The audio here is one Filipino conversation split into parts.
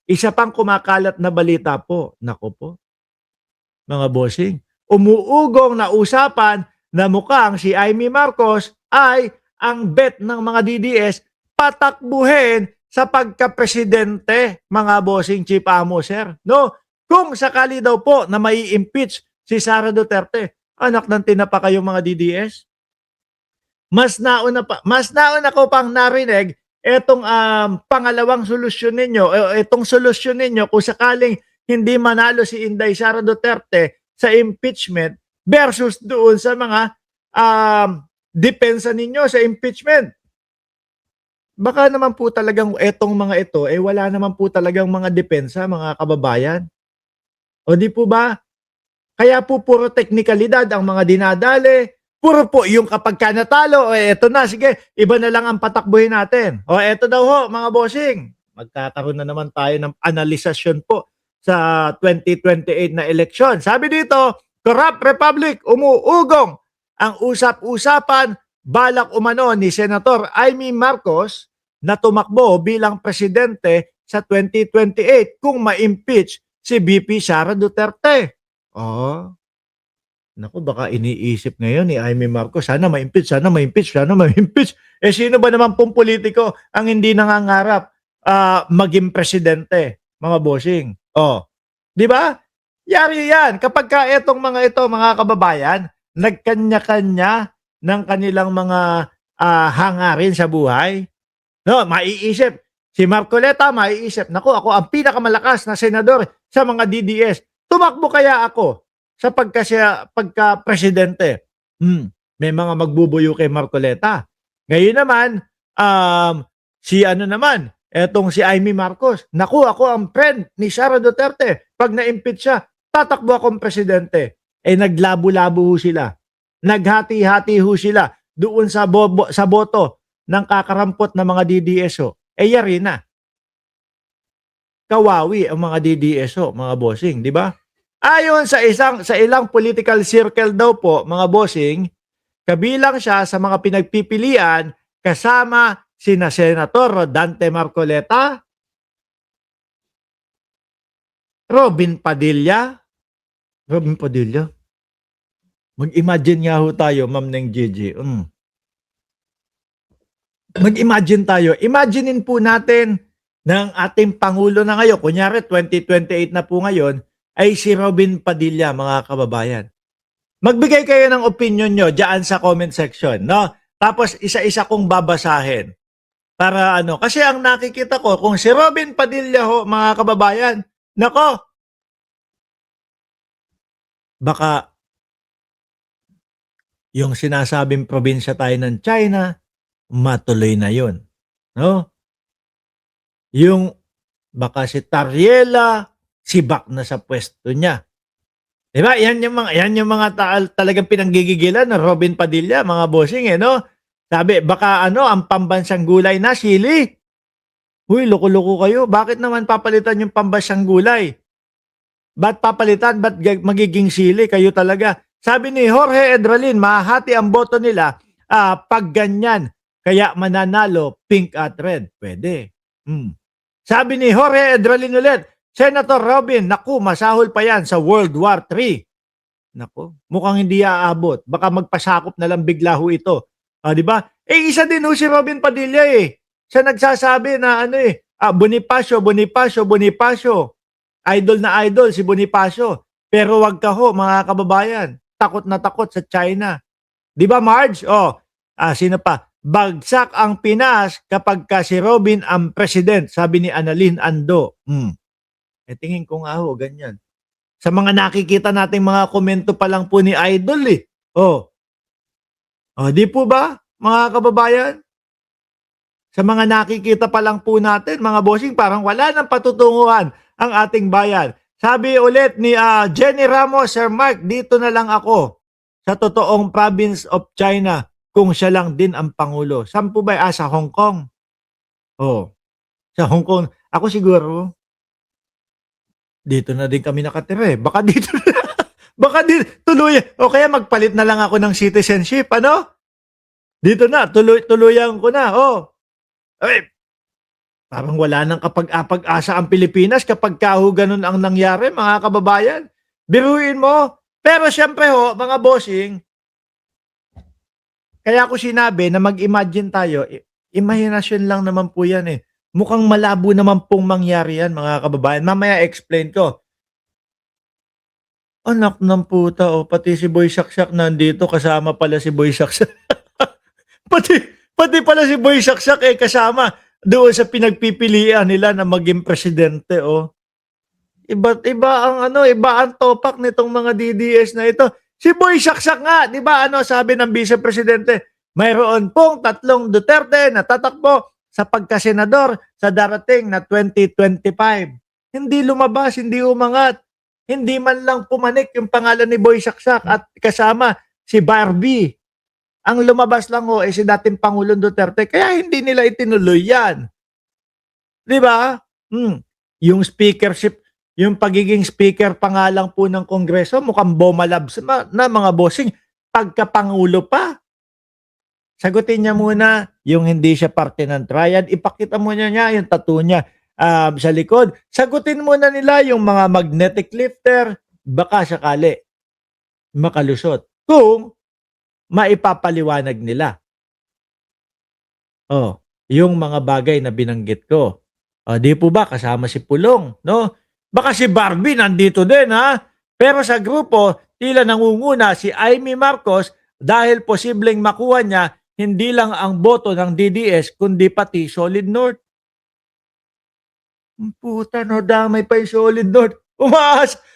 Isa pang kumakalat na balita po, naku po, mga bossing, umuugong na usapan na mukhang si Amy Marcos ay ang bet ng mga DDS patakbuhin sa pagka-presidente, mga bossing Chief Amo, sir. No? Kung sakali daw po na mai-impeach si Sara Duterte, anak ng tinapa kayo mga DDS. Mas nauna ko pang narinig etong pangalawang solusyon ninyo, itong solusyon ninyo kung sakaling hindi manalo si Inday Sara Duterte sa impeachment versus doon sa mga depensa ninyo sa impeachment. Baka naman po talagang etong mga ito, wala naman po talagang mga depensa, mga kababayan. O di po ba? Kaya po puro teknikalidad ang mga dinadali. Puro po yung kapag ka natalo, eto na, sige, iba na lang ang patakbuhin natin. O eto daw ho, mga bossing. Magkakaroon na naman tayo ng analisasyon po sa 2028 na eleksyon. Sabi dito, Corrupt Republic, umuugong ang usap-usapan balak umano ni Senator Amy Marcos na tumakbo bilang presidente sa 2028 kung ma-impeach si VP Sara Duterte. Oh, naku, baka iniisip ngayon ni Amy Marcos, sana ma-impeach, sana ma-impeach, sana ma-impeach. Sino ba naman pong politiko ang hindi nangangarap maging presidente, mga bossing? Oh, di ba? Yari yan. Kapag ka etong mga ito, mga kababayan, nagkanya-kanya ng kanilang mga hangarin sa buhay, no, maiisip. Si Marcoleta, maiisip, naku, ako ang pinakamalakas na senador sa mga DDS. Tumakbo kaya ako sa pagka-presidente? May mga magbubuyo kay Marcoleta. Ngayon naman, si ano naman, etong si Amy Marcos, naku, ako ang friend ni Sara Duterte. Pag na-impeach siya, tatakbo akong presidente. Naglabo-labo ho sila. Naghati-hati ho sila doon sa boto ng kakarampot na mga DDSO. Yari na. Kawawi ang mga DDSO, mga bossing, di ba? Ayon sa ilang political circle daw po, mga bossing, kabilang siya sa mga pinagpipilian kasama sina Senator Dante Marcoleta, Robin Padilla. Mag-imagine nga ho tayo, Ma'am Neng Gigi. Mag-imagine tayo. Imaginein po natin ng ating Pangulo na ngayon, kunyari 2028 na po ngayon, ay si Robin Padilla, mga kababayan. Magbigay kayo ng opinion nyo dyan sa comment section, no? Tapos isa-isa kong babasahin. Para ano, kasi ang nakikita ko, kung si Robin Padilla ho, mga kababayan, nako, baka yung sinasabing probinsya tayo ng China, matuloy na yun. No? Yung baka si Tariela, sibak na sa pwesto niya. Diba? Yan yung mga talagang pinanggigigilan ng Robin Padilla, mga bossing, no? Sabi, baka ang pambansang gulay na, sili. Uy, loko-loko kayo. Bakit naman papalitan yung pambansang gulay? Ba't papalitan? Ba't magiging sili? Kayo talaga. Sabi ni Jorge Edralin, mahati ang boto nila pag ganyan. Kaya mananalo, pink at red. Pwede. Sabi ni Jorge Edralin ulit, Senator Robin, naku, masahol pa yan sa World War III. Naku, mukhang hindi aabot. Baka magpasakop na lang bigla ho ito. Di ba? Isa din ho si Robin Padilla Siya nagsasabi na Bonifacio. Idol na idol si Bonifacio. Pero wag ka ho, mga kababayan. Takot na takot sa China. Di ba, Marge? Sino pa? Bagsak ang Pinas kapag ka si Robin ang president, sabi ni Annalyn Ando. Tingin ko nga ho, ganyan. Sa mga nakikita nating mga komento pa lang po ni Idol di po ba, mga kababayan? Sa mga nakikita pa lang po natin, mga bossing, parang wala nang patutunguhan ang ating bayan. Sabi ulit ni Jenny Ramos, Sir Mark, dito na lang ako sa totoong province of China kung siya lang din ang Pangulo. Saan po ba? Sa Hong Kong. Sa Hong Kong. Ako siguro, dito na din kami nakatira Baka dito na. Baka dito, tuloy. O kaya magpalit na lang ako ng citizenship, Dito na, tuluyan ko na, Parang wala ng kapag-pag-asa ang Pilipinas kapagka ho gano'n ang nangyari, mga kababayan. Biruin mo. Pero siyempre ho, mga bossing, kaya ko sinabi na mag-imagine tayo, imahinasyon lang naman po 'yan, eh. Mukhang malabo naman pong mangyari 'yan, mga kababayan. Mamaya explain ko. Anak ng puta, oh, pati si Boy Saksak nandito, kasama pala si Boy Saksak. Pati pati pala si Boy Saksak, eh, kasama doon sa pinagpipilian nila na maging presidente, oh. Iba't iba ang ano, iba ang topak nitong mga DDS na ito. Si Boy Saksak nga, 'di ba ano sabi ng Vice Presidente, mayroon pong 3 Duterte na tatakbo sa pagkasenador sa darating na 2025. Hindi lumabas, hindi umangat. Hindi man lang pumanik yung pangalan ni Boy Saksak at kasama si Barbie. Ang lumabas lang ho ay si dating Pangulong Duterte kaya hindi nila itinuloy 'yan. 'Di ba? Yung speakership, yung pagiging speaker pa nga lang po ng Kongreso mukhang bomalabs na mga bossing, pagkapangulo pa. Sagutin niya muna yung hindi siya parte ng triad, ipakita muna niya yung tattoo niya sa likod. Sagutin muna nila yung mga magnetic lifter, baka sakali makalusot kung maipapaliwanag nila. Oh, yung mga bagay na binanggit ko. Oh, di po ba kasama si Pulong, no? Baka si Barbie nandito din, ha? Pero sa grupo, tila nangunguna si Amy Marcos dahil posibleng makuha niya hindi lang ang boto ng DDS kundi pati Solid North. Puta, no, damay pa yung Solid North.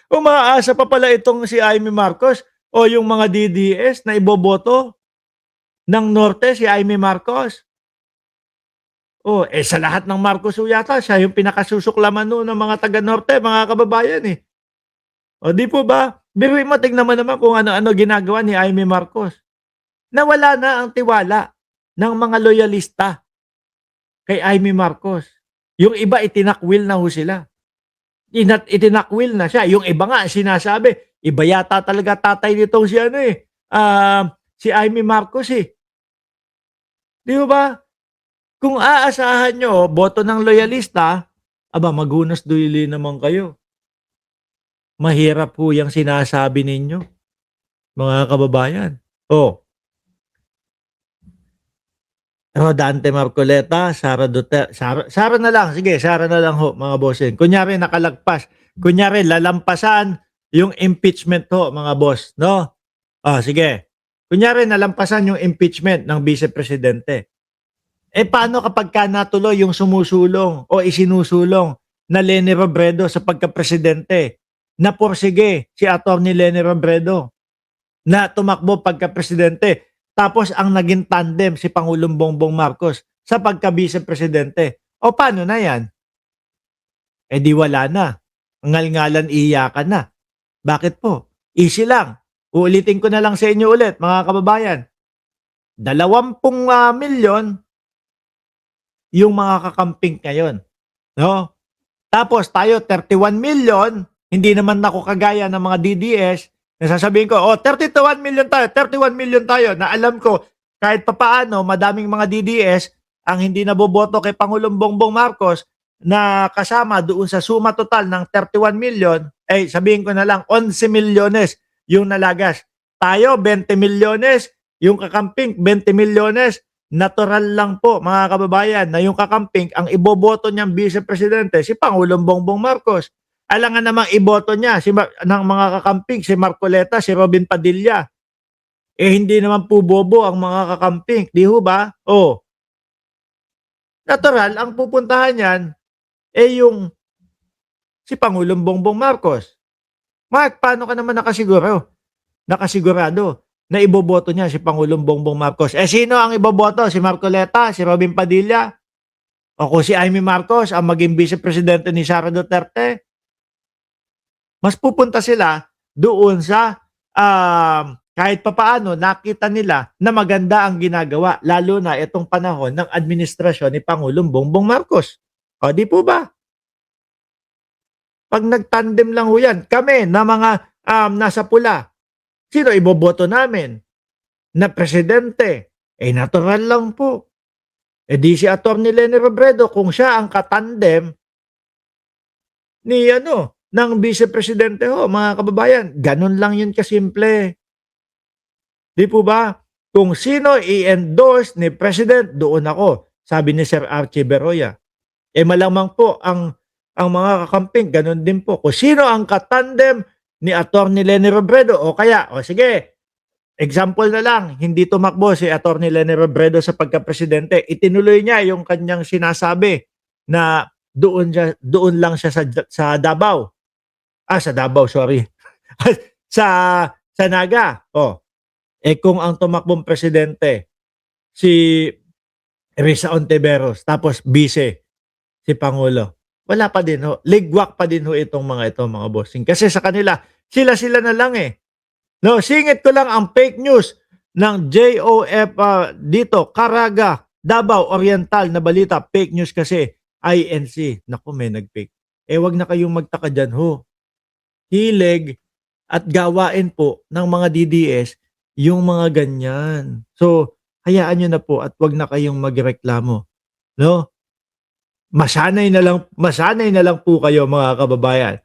Umaasa pa pala itong si Amy Marcos o yung mga DDS na iboboto ng Norte si Amy Marcos. Oh, eh sa lahat ng Marcos ho yata siya yung pinakasusuklaman no ng mga taga-Norte, mga kababayan, eh. O di po ba? Biruin mo, tignan mo naman kung ano-ano ginagawa ni Amy Marcos. Nawala na ang tiwala ng mga loyalista kay Amy Marcos. Yung iba itinakwil na ho sila. Itinakwil na siya. Yung iba nga sinasabi, iba yata talaga tatay nitong si ano eh, si Amy Marcos eh. Di ba? Kung aasahan nyo, boto ng loyalista, aba maghunos duli naman kayo. Mahirap po yung sinasabi ninyo, mga kababayan. Oh, Rodante Marcoleta, Sara Duterte, Sara na lang, sige, Sara na lang ho, mga bossing. Kunyari nakalagpas, kunyari lalampasan yung impeachment ho, mga boss, no? Ah, sige. Kunyari nalampasan yung impeachment ng Vice Presidente. Eh paano kapag ka natuloy yung sumusulong o isinusulong na Leni Robredo sa pagka-presidente? Na porsige si Atty. Leni Robredo na tumakbo pagka-presidente. Tapos ang naging tandem si Pangulong Bongbong Marcos sa pagka-vice presidente. O paano na yan? Eh di wala na. Ngal-ngalan, iyakan na. Bakit po? Easy lang. Uulitin ko na lang sa inyo ulit, mga kababayan. 20 milyon yung mga kakamping ngayon. No? Tapos tayo 31 million, hindi naman ako kagaya ng mga DDS, nasasabihin ko, oh 31 million tayo, 31 million tayo, na alam ko kahit papaano madaming mga DDS ang hindi naboboto kay Pangulong Bongbong Marcos na kasama doon sa suma total ng 31 million, eh sabihin ko na lang 11 milyones yung nalagas. Tayo 20 milyones, yung kakamping 20 milyones. Natural lang po, mga kababayan, na yung kakamping ang iboboto niyang Vice Presidente si Pangulong Bongbong Marcos. Alangan namang iboto niya ng mga kakamping si Marcoleta, si Robin Padilla. Eh hindi naman po bobo ang mga kakamping, di ho ba? Oh. Natural ang pupuntahan niyan eh yung si Pangulong Bongbong Marcos. Mark, paano ka naman nakasigurado na iboboto niya si Pangulong Bongbong Marcos? Eh sino ang iboboto? Si Marcoleta, si Robin Padilla? O kung si Amy Marcos ang maging Vice Presidente ni Sara Duterte? Mas pupunta sila doon sa kahit papaano nakita nila na maganda ang ginagawa, lalo na itong panahon ng administrasyon ni Pangulong Bongbong Marcos. O di po ba? Pag nagtandem lang ho yan, kami na mga nasa pula, sino iboboto namin na presidente? Eh natural lang po. di si Attorney Leni Robredo kung siya ang katandem ni ng Vice Presidente ho, mga kababayan. Ganun lang yun kasimple. Di po ba? Kung sino i-endorse ni President, doon ako, sabi ni Sir Archie Berroya. Malamang po ang mga kakamping, ganun din po. Kung sino ang katandem ni Attorney Leni Robredo, o kaya, o sige, example na lang, hindi tumakbo si Attorney Leni Robredo sa pagka-presidente. Itinuloy niya yung kanyang sinasabi na doon lang siya sa Davao. Sa Davao, sorry. sa Naga. Kung ang tumakbong presidente si Risa Ontiveros tapos vice si Pangulo, wala pa din ho. Ligwak pa din ho itong mga bossing. Kasi sa kanila, sila na lang eh. No, singit ko lang ang fake news ng JOF dito, Caraga, Davao Oriental na balita. Fake news kasi INC. Naku, may nag-fake. Wag na kayong magtaka dyan ho. Hilig at gawain po ng mga DDS yung mga ganyan. So, hayaan nyo na po at wag na kayong magreklamo. No? Masanay na lang po kayo mga kababayan